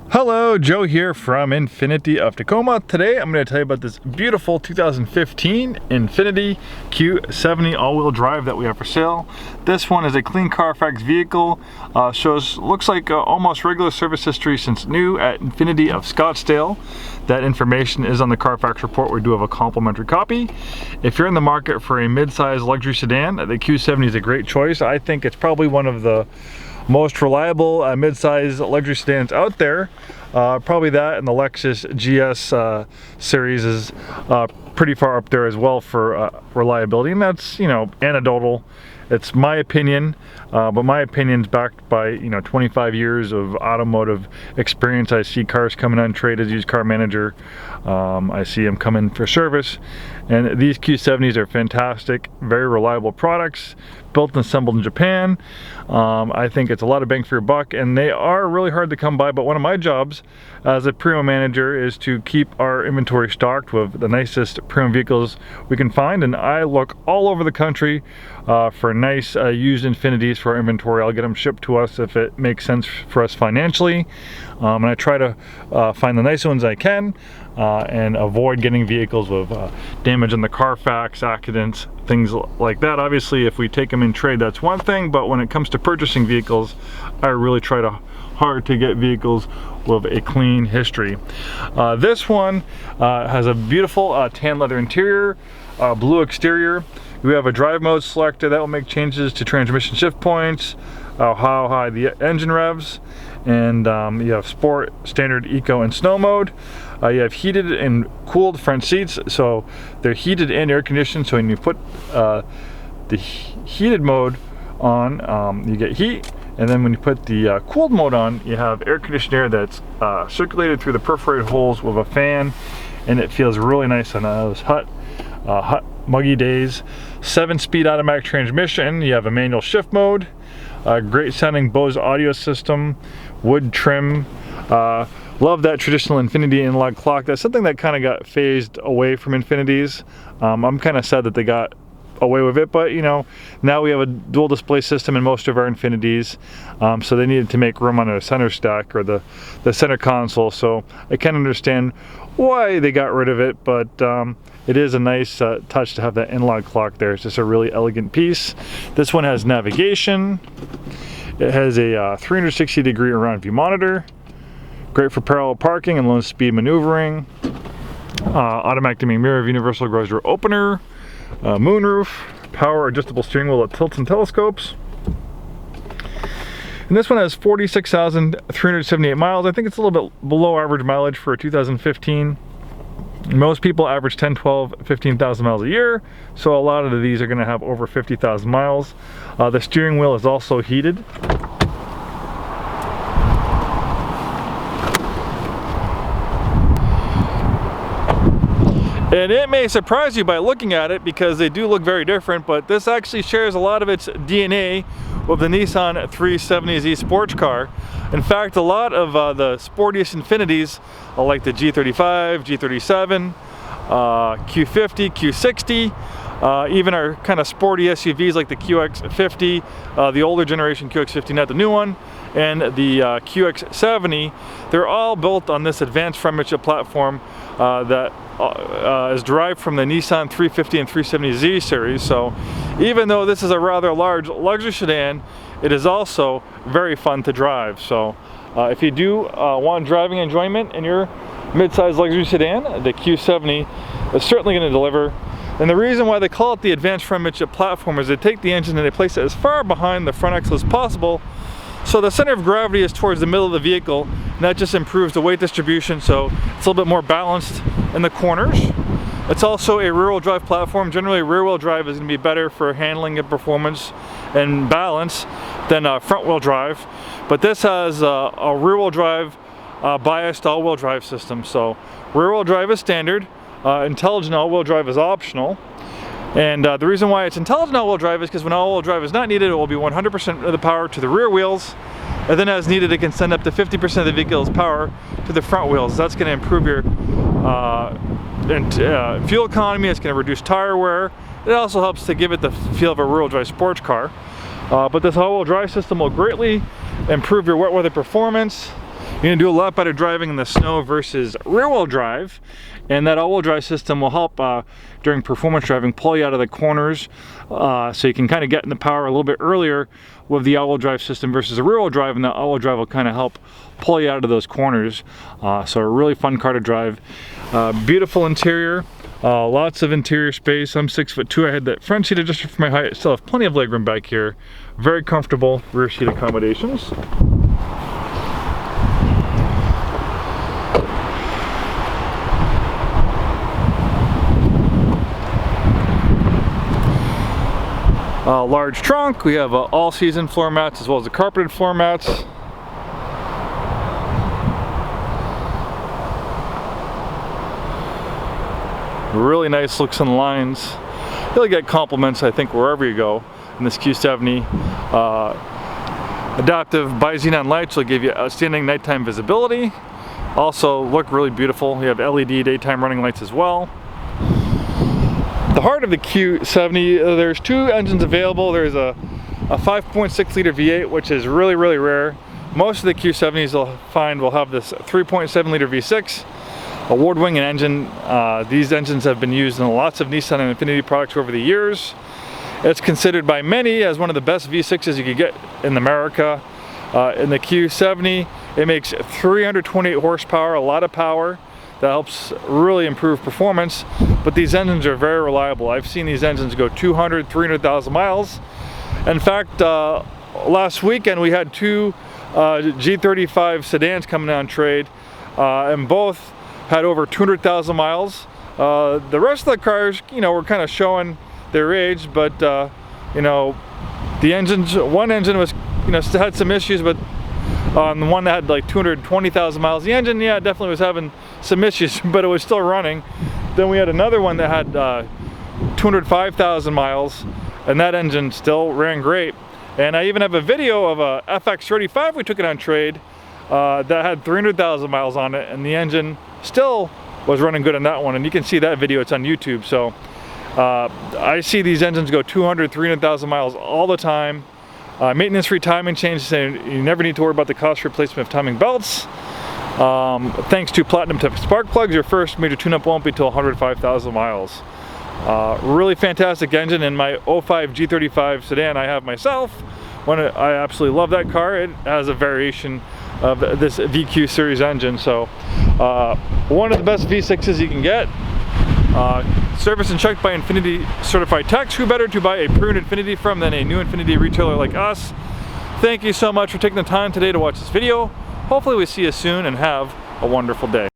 Hello, Joe here from Infiniti of Tacoma. Today I'm going to tell you about this beautiful 2015 INFINITI Q70 all-wheel drive that we have for sale. This one is a clean Carfax vehicle. Looks like almost regular service history since new at Infiniti of Scottsdale. That information is on the Carfax report. We do have a complimentary copy. If you're in the market for a mid-size luxury sedan, the Q70 is a great choice. I think it's probably one of the most reliable mid-size luxury sedans out there. Probably that and the Lexus GS series is pretty far up there as well for reliability, and that's, you know, anecdotal. It's my opinion, but my opinion's backed by 25 years of automotive experience. I see cars coming on trade as used car manager. I see them coming for service, and these Q70s are fantastic, very reliable products, built and assembled in Japan. I think it's a lot of bang for your buck, and they are really hard to come by. But one of my jobs as a pre-owned manager is to keep our inventory stocked with the nicest pre-owned vehicles we can find, and I look all over the country for nice used Infinitis for our inventory. I'll get them shipped to us if it makes sense for us financially, and I try to find the nice ones I can and avoid getting vehicles with damage on the Carfax, accidents, things like that. Obviously, if we take them in trade, that's one thing, but when it comes to purchasing vehicles, I really try hard to get vehicles with a clean history. This one has a beautiful tan leather interior, blue exterior. We have a drive mode selector that will make changes to transmission shift points, how high the engine revs, and you have sport, standard, eco, and snow mode. You have heated and cooled front seats, so they're heated and air conditioned. So when you put the heated mode on, you get heat, and then when you put the cooled mode on, you have air conditioned air that's circulated through the perforated holes with a fan, and it feels really nice on those hot, muggy days. 7-speed automatic transmission. You have a manual shift mode, great sounding Bose audio system, wood trim. Love that traditional Infiniti analog clock. That's something that kind of got phased away from Infinitis. I'm kind of sad that they got away with it, but now we have a dual display system in most of our Infinitis, so they needed to make room on the center stack or the center console, so I can understand why they got rid of it, but it is a nice touch to have that analog clock there. It's just a really elegant piece. This one has navigation. It has a 360-degree around view monitor, great for parallel parking and low speed maneuvering, automatic dimming mirror, universal garage door opener, moonroof, power adjustable steering wheel that tilts and telescopes. And this one has 46,378 miles. I think it's a little bit below average mileage for a 2015. Most people average 10, 12, 15,000 miles a year, so a lot of these are going to have over 50,000 miles. The steering wheel is also heated. And it may surprise you by looking at it because they do look very different, but this actually shares a lot of its DNA with the Nissan 370Z sports car. In fact, a lot of the sportiest Infinitis, like the G35, G37, Q50, Q60, even our kind of sporty SUVs like the QX50, the older generation QX50, not the new one, and the QX70, they're all built on this Advanced Front Midship Platform that is derived from the Nissan 350 and 370Z series. So even though this is a rather large luxury sedan, it is also very fun to drive. So if you do want driving enjoyment in your mid-size luxury sedan, the Q70 is certainly going to deliver. And the reason why they call it the Advanced Front Midship Platform is they take the engine and they place it as far behind the front axle as possible, so the center of gravity is towards the middle of the vehicle, and that just improves the weight distribution, so it's a little bit more balanced in the corners. It's also a rear-wheel drive platform. Generally, rear-wheel drive is going to be better for handling and performance and balance than front-wheel drive, but this has a rear-wheel drive biased all-wheel drive system. So rear-wheel drive is standard, intelligent all-wheel drive is optional. And the reason why it's intelligent all-wheel drive is because when all-wheel drive is not needed, it will be 100% of the power to the rear wheels, and then as needed, it can send up to 50% of the vehicle's power to the front wheels. That's going to improve your fuel economy. It's going to reduce tire wear. It also helps to give it the feel of a rear-wheel drive sports car. But this all-wheel drive system will greatly improve your wet weather performance. You're gonna do a lot better driving in the snow versus rear-wheel drive, and that all-wheel drive system will help during performance driving pull you out of the corners, so you can kind of get in the power a little bit earlier with the all-wheel drive system versus the rear-wheel drive, and the all-wheel drive will kind of help pull you out of those corners. So a really fun car to drive. Beautiful interior. Lots of interior space. I'm 6'2". I had that front seat adjusted for my height. Still have plenty of legroom back here. Very comfortable rear seat accommodations. Large trunk. We have all-season floor mats as well as the carpeted floor mats. Really nice looks and lines. You'll get compliments, I think, wherever you go in this Q70. Adaptive bi-xenon lights will give you outstanding nighttime visibility. Also look really beautiful. We have LED daytime running lights as well. The heart of the Q70, there's two engines available. There's a 5.6 liter V8, which is really rare. Most of the Q70s you'll find will have this 3.7 liter V6. Award-winning engine. These engines have been used in lots of Nissan and INFINITI products over the years. It's considered by many as one of the best V6s you could get in America. In the Q70, it makes 328 horsepower, a lot of power. That helps really improve performance, but these engines are very reliable. I've seen these engines go 200, 300,000 miles. In fact, last weekend we had two G35 sedans coming on trade, and both had over 200,000 miles. The rest of the cars, you know, were kind of showing their age, but you know, the engines, one engine was, you know, still had some issues, but on the one that had like 220,000 miles, the engine, yeah, definitely was having some issues, but it was still running. Then we had another one that had 205,000 miles, and that engine still ran great. And I even have a video of a FX35 we took it on trade that had 300,000 miles on it, and the engine still was running good on that one. And you can see that video, it's on YouTube. So I see these engines go 200, 300,000 miles all the time. Maintenance-free timing changes, and you never need to worry about the cost replacement of timing belts. Thanks to Platinum Tip spark plugs, your first major tune-up won't be until 105,000 miles. Really fantastic engine. In my 05 G35 sedan I have myself, I absolutely love that car. It has a variation of this VQ series engine, so one of the best V6s you can get. Serviced and checked by INFINITI Certified Techs. Who better to buy a pre-owned INFINITI from than a new INFINITI retailer like us? Thank you so much for taking the time today to watch this video. Hopefully we see you soon, and have a wonderful day.